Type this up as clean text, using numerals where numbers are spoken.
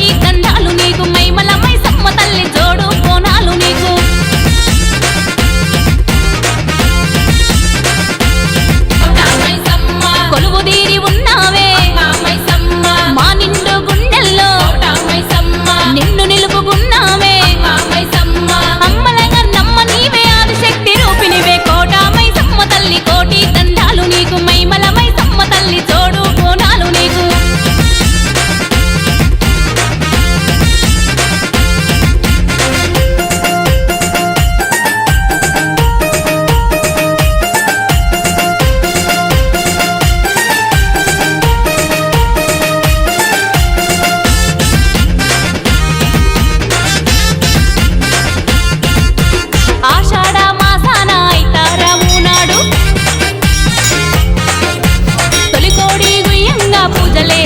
కోటి దండాలు నీకు మైమల మైసమ్మ తల్లి జోడు బోనాలు నీకు కొలువు తీరి ఉన్నావే మా నిండు గుండెల్లో నిన్ను నిలుపుకున్నావే అమ్మలగా నమ్మ నీవే ఆదిశక్తి రూపినివే కోట మైసమ్మ తల్లి కోటి దండాలు నీకు మైమల మైసమ్మ తల్లి జోడు బోనాలు నీకు ఆషాఢ మాసాన ఐతారము నాడు తొలికోడి గుయ్యంగా పూజలే